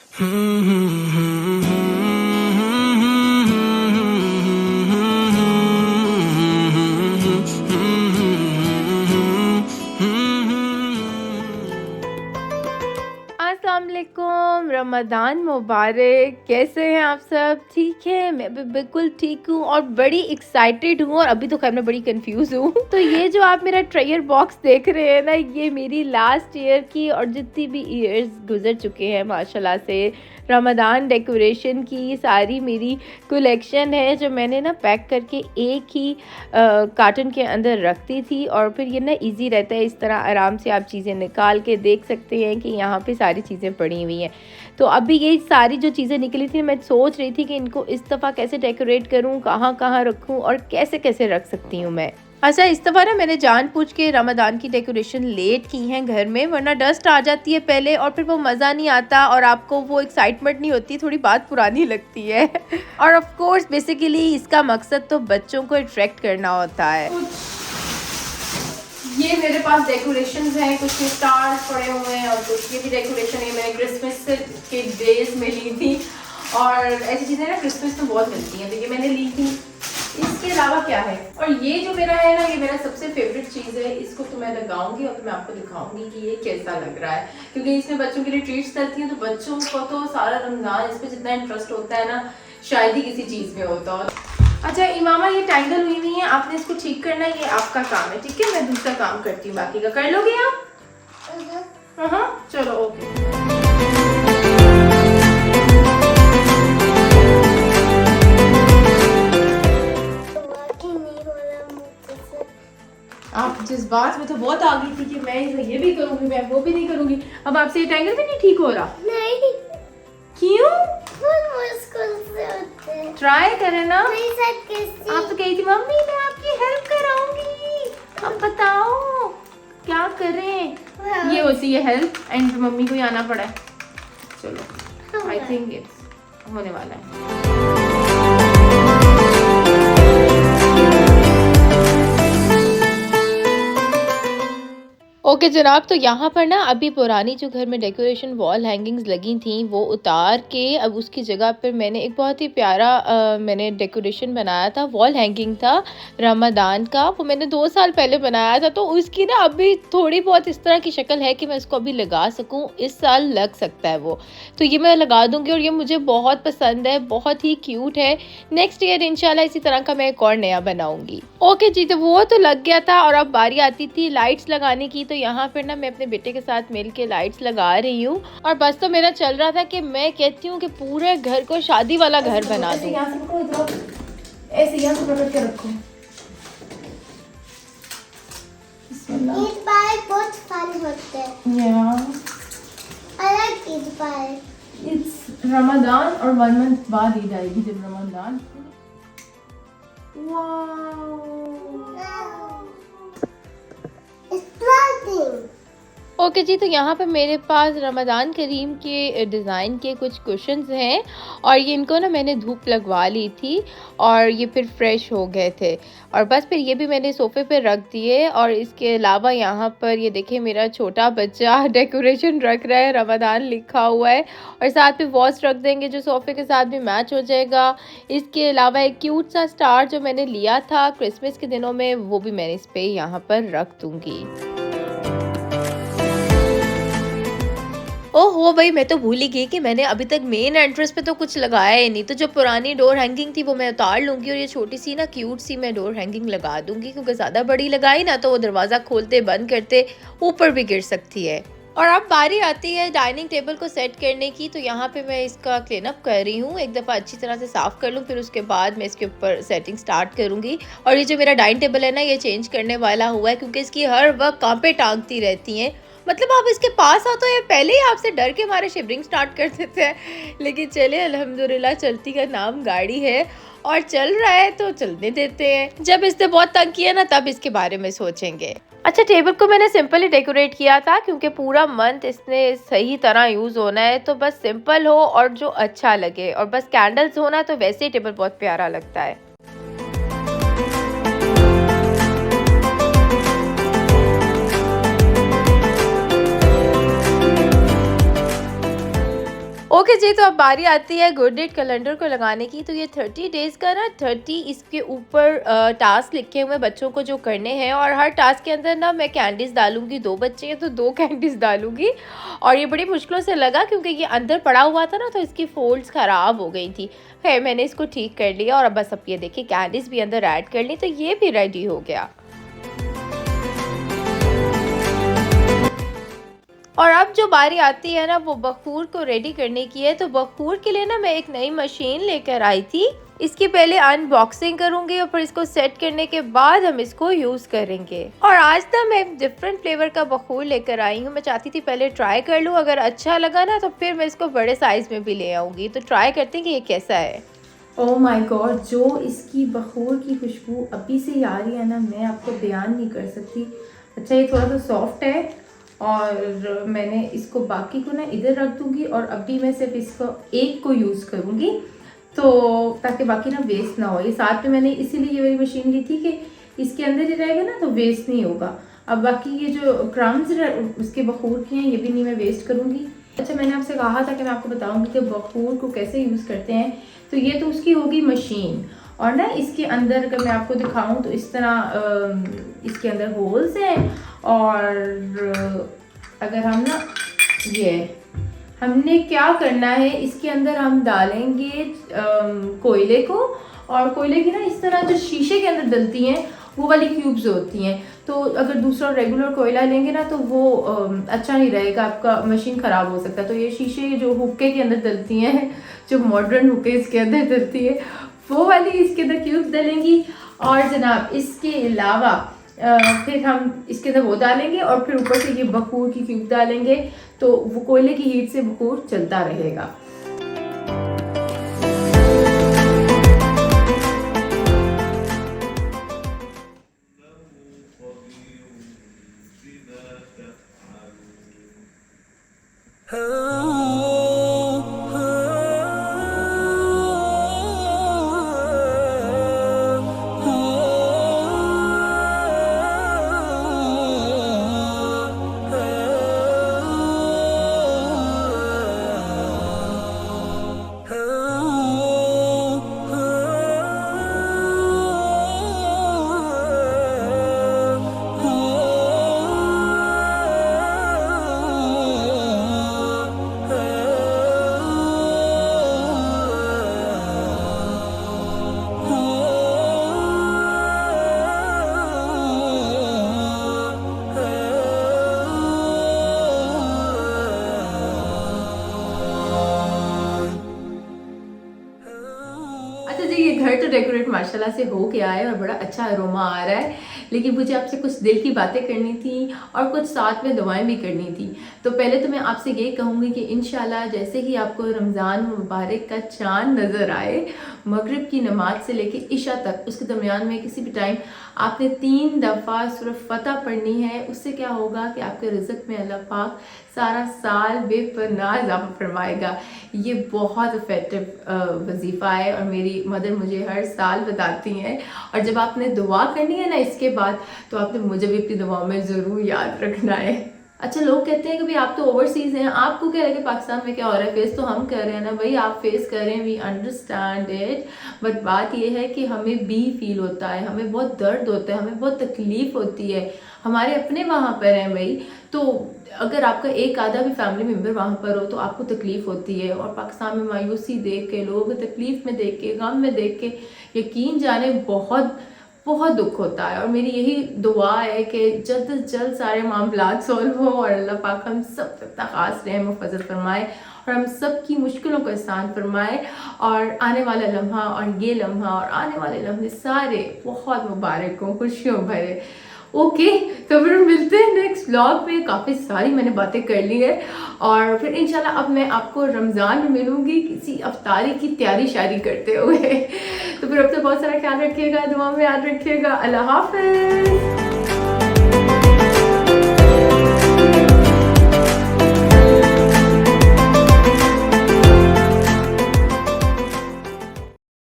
अस्सलाम वालेकुम, रमज़ान मुबारक। कैसे हैं आप सब? ठीक है, मैं भी बिल्कुल ठीक हूँ और बड़ी एक्साइटेड हूँ। और अभी तो खैर मैं बड़ी कंफ्यूज हूँ। तो ये जो आप मेरा ट्रेयर बॉक्स देख रहे हैं ना, ये मेरी लास्ट ईयर की और जितनी भी ईयर्स गुजर चुके हैं माशाल्लाह से रमज़ान डेकोरेशन की सारी मेरी कलेक्शन है, जो मैंने ना पैक करके एक ही कार्टन के अंदर रखती थी। और फिर ये ना इजी रहता है, इस तरह आराम से आप चीज़ें निकाल के देख सकते हैं कि यहाँ पे सारी चीज़ें पड़ी हुई हैं। तो अभी ये सारी जो चीज़ें निकली थी, मैं सोच रही थी कि इनको इस दफ़ा कैसे डेकोरेट करूँ, कहाँ कहाँ रखूँ और कैसे कैसे रख सकती हूँ मैं। अच्छा, इस दफ़ा ना मैंने जानबूझ के रमज़ान की डेकोरेशन लेट की हैं घर में, वरना डस्ट आ जाती है पहले और फिर वो मज़ा नहीं आता और आपको वो एक्साइटमेंट नहीं होती, थोड़ी बात पुरानी लगती है। और ऑफ कोर्स बेसिकली इसका मकसद तो बच्चों को अट्रैक्ट करना होता है। ये मेरे पास डेकोरेशंस हैं, कुछ स्टार्स पड़े हुए हैं और कुछ ये भी डेकोरेशन है, मैंने क्रिसमस के डेज में ली थी। और ऐसी चीज़ें ना क्रिसमस में बहुत मिलती हैं, तो ये मैंने ली थी। इसके अलावा क्या है, और ये जो मेरा है ना, ये मेरा सबसे फेवरेट चीज़ है। इसको तो मैं लगाऊंगी और मैं आपको दिखाऊंगी कि ये कैसा लग रहा है, क्योंकि इसमें बच्चों के लिए ट्रीट्स चलती हैं। तो बच्चों को तो सारा रमज़ान इस पर जितना इंटरेस्ट होता है ना, शायद ही किसी चीज़ में होता हो। अच्छा इमामा, ये टैंगल हुई हुई है, आपने इसको ठीक करना है, ये आपका काम है, ठीक है? मैं दूसरा काम करती हूँ, बाकी का कर लोगे आप? हाँ, चलो ओके। आप जिस बात में तो बहुत आ गई थी कि मैं ये भी करूंगी, मैं वो भी नहीं करूंगी, अब आपसे ये टैंगल भी नहीं ठीक हो रहा? नहीं। क्यों? मुश्किल से होते हैं। ट्राई करें ना। आप तो कही थी मम्मी मैं आपकी हेल्प कराऊंगी, अब बताओ क्या करें? ये होती है हेल्प, एंड मम्मी को ही आना पड़ा है। चलो, आई थिंक इट्स होने वाला है। ओके जनाब, तो यहाँ पर ना अभी पुरानी जो घर में डेकोरेशन वॉल हैंगिंग्स लगी थी वो उतार के अब उसकी जगह पर मैंने एक बहुत ही प्यारा मैंने डेकोरेशन बनाया था। वॉल हैंगिंग था रमदान का, वो मैंने 2 साल पहले बनाया था। तो उसकी ना अभी थोड़ी बहुत इस तरह की शक्ल है कि मैं इसको अभी लगा सकूँ, इस साल लग सकता है वो, तो ये मैं लगा दूँगी। और ये मुझे बहुत पसंद है, बहुत ही क्यूट है। नेक्स्ट ईयर इंशाल्लाह इसी तरह का मैं एक और नया बनाऊँगी। ओके जी, तो वो तो लग गया था और अब बारी आती थी लाइट्स लगाने की। तो यहाँ पर ना मैं अपने बेटे के साथ मिल के लाइट्स लगा रही हूँ और बस तो मेरा चल रहा था कि मैं कहती हूँ कि पूरे घर को शादी वाला घर बना दूँ। ऐसे यहाँ से पकड़ के रखो। ईद पाए बहुत फन होते हैं। I like ईद पाए। It's रमजान और 1 मंथ बाद ईद आएगी, जब रमजान। ओके जी, तो यहाँ पे मेरे पास रमज़ान करीम के डिज़ाइन के कुछ कुशन्स हैं और ये इनको ना मैंने धूप लगवा ली थी और ये फिर फ्रेश हो गए थे और बस फिर ये भी मैंने सोफ़े पे रख दिए। और इसके अलावा यहाँ पर ये देखिए मेरा छोटा बच्चा डेकोरेशन रख रहा है, रमज़ान लिखा हुआ है, और साथ में वॉच रख देंगे जो सोफ़े के साथ भी मैच हो जाएगा। इसके अलावा एक क्यूट सा स्टार जो मैंने लिया था क्रिसमस के दिनों में, वो भी मैंने इस पर यहाँ पर रख दूँगी। ओहो भाई, मैं तो भूल ही गई कि मैंने अभी तक मेन एंट्रेंस पे तो कुछ लगाया ही नहीं। तो जो पुरानी डोर हैंगिंग थी वो मैं उतार लूँगी और ये छोटी सी ना क्यूट सी मैं डोर हैंगिंग लगा दूँगी, क्योंकि ज़्यादा बड़ी लगाई ना तो वो दरवाज़ा खोलते बंद करते ऊपर भी गिर सकती है। और अब बारी आती है डाइनिंग टेबल को सेट करने की। तो यहाँ पे मैं इसका क्लीन अप कर रही हूँ, एक दफ़ा अच्छी तरह से साफ़ कर लूँ, फिर उसके बाद मैं इसके ऊपर सेटिंग स्टार्ट करूँगी। और ये जो मेरा डाइनिंग टेबल है ना, ये चेंज करने वाला हुआ है, क्योंकि इसकी हर वक्त कांपे टांगती रहती हैं। मतलब आप इसके पास आओ तो ये पहले ही आपसे डर के हमारे शिवरिंग स्टार्ट कर देते हैं, लेकिन चले अल्हम्दुलिल्लाह चलती का नाम गाड़ी है और चल रहा है तो चलने देते हैं। जब इसने बहुत तंग किया ना, तब इसके बारे में सोचेंगे। अच्छा, टेबल को मैंने सिंपल ही डेकोरेट किया था, क्योंकि पूरा मंथ इसने सही तरह यूज़ होना है, तो बस सिंपल हो और जो अच्छा लगे, और बस कैंडल्स होना तो वैसे ही टेबल बहुत प्यारा लगता है। ओके जी, तो अब बारी आती है गुड डेट कैलेंडर को लगाने की। तो ये 30 डेज़ का ना 30 इसके ऊपर टास्क लिखे हुए बच्चों को जो करने हैं, और हर टास्क के अंदर ना मैं कैंडीज़ डालूंगी। 2 बच्चे हैं तो 2 कैंडीज़ डालूंगी। और ये बड़ी मुश्किलों से लगा क्योंकि ये अंदर पड़ा हुआ था ना, तो इसकी फोल्ड्स ख़राब हो गई थी। खैर मैंने इसको ठीक कर लिया और अब बस अब ये देखिए कैंडीज़ भी अंदर ऐड कर ली, तो ये भी रेडी हो गया। और अब जो बारी आती है ना वो बखूर को रेडी करने की है। तो बखूर के लिए ना मैं एक नई मशीन लेकर आई थी। इसकी पहले अनबॉक्सिंग करूंगी और फिर इसको सेट करने के बाद हम इसको यूज़ करेंगे। और आज ना मैं डिफरेंट फ्लेवर का बखूर लेकर आई हूँ। मैं चाहती थी पहले ट्राई कर लूँ, अगर अच्छा लगा ना तो फिर मैं इसको बड़े साइज़ में भी ले आऊँगी। तो ट्राई करते हैं कि ये कैसा है। ओह माय गॉड, जो इसकी बखूर की खुशबू अभी से आ रही है ना, मैं आपको बयान नहीं कर सकती। अच्छा ये थोड़ा सा सॉफ्ट है और मैंने इसको बाकी को ना इधर रख दूंगी और अभी मैं सिर्फ इसको एक को यूज़ करूंगी, तो ताकि बाकी ना वेस्ट ना हो। ये साथ में मैंने इसीलिए ये वाली मशीन ली थी कि इसके अंदर ही रहेगा ना तो वेस्ट नहीं होगा। अब बाकी ये जो क्रम्स उसके बखूर के हैं ये भी नहीं मैं वेस्ट करूंगी। अच्छा मैंने आपसे कहा था कि मैं आपको बताऊंगी कि बखूर को कैसे यूज़ करते हैं। तो ये तो उसकी होगी मशीन, और ना इसके अंदर अगर मैं आपको दिखाऊं तो इस तरह इसके अंदर होल्स हैं। और अगर हम ना ये हमने क्या करना है, इसके अंदर हम डालेंगे कोयले को, और कोयले की ना इस तरह जो शीशे के अंदर डलती हैं वो वाली क्यूब्स होती हैं। तो अगर दूसरा रेगुलर कोयला लेंगे ना तो वो अच्छा नहीं रहेगा, आपका मशीन ख़राब हो सकता है। तो ये शीशे जो हुक्के के अंदर डलती हैं, जो मॉडर्न हुक्के इसके अंदर डलती है, वो वाली इसके अंदर क्यूब्स डलेंगी। और जनाब इसके अलावा फिर हम इसके अंदर वो डालेंगे और फिर ऊपर से ये बखूर की क्यूब डालेंगे, तो वो कोयले की हीट से बखूर चलता रहेगा। घर तो डेकोरेट माशाल्लाह से हो गया है और बड़ा अच्छा अरोमा आ रहा है, लेकिन मुझे आपसे कुछ दिल की बातें करनी थी और कुछ साथ में दुआएं भी करनी थी। तो पहले तो मैं आपसे ये कहूँगी कि इंशाल्लाह जैसे ही आपको रमज़ान मुबारक का चाँद नज़र आए, मगरिब की नमाज से लेके इशा तक, उसके दरमियान में किसी भी टाइम आपने 3 दफ़ा सूरह फतह पढ़नी है। उससे क्या होगा कि आपके रिज़्क़ में अल्लाह पाक सारा साल बेपनाह इज़ाफ़ा फरमाएगा। ये बहुत इफ़ेक्टिव वजीफ़ा है और मेरी मदर मुझे हर साल बताती हैं। और जब आपने दुआ करनी है ना इसके बाद, तो आपने मुझे भी अपनी दुआओं में ज़रूर याद रखना है। अच्छा लोग कहते हैं कि भाई आप तो ओवरसीज़ हैं, आपको क्या लगे पाकिस्तान में क्या हो रहा है, फेस तो हम कर रहे हैं ना। भाई आप फेस कर रहे हैं, वी अंडरस्टैंड इट, बट बात ये है कि हमें भी फील होता है, हमें बहुत दर्द होता है, हमें बहुत तकलीफ़ होती है, हमारे अपने वहाँ पर हैं भाई। तो अगर आपका एक आधा भी फैमिली मेम्बर वहाँ पर हो तो आपको तकलीफ़ होती है। और पाकिस्तान में मायूसी देख के, लोगों को तकलीफ़ में देख के, गम में देख के यकीन जाने बहुत बहुत दुख होता है। और मेरी यही दुआ है कि जल्द से जल्द सारे मामलात सॉल्व हो और अल्लाह पाक हम सब तक ख़ास रहम और फजल फरमाए और हम सब की मुश्किलों को आसान फरमाए। और आने वाला लम्हा और ये लम्हा और आने वाले लम्हे सारे बहुत मुबारक हों, खुशियों भरे। ओके, तो फिर मिलते हैं नेक्स्ट व्लॉग में। काफ़ी सारी मैंने बातें कर ली है और फिर इंशाल्लाह अब मैं आपको रमज़ान में मिलूँगी किसी अफ्तारी की तैयारी शारी करते हुए। तो फिर अब तो बहुत सारा ख्याल रखिएगा, दुआ में याद रखिएगा। अल्लाह हाफ़िज़।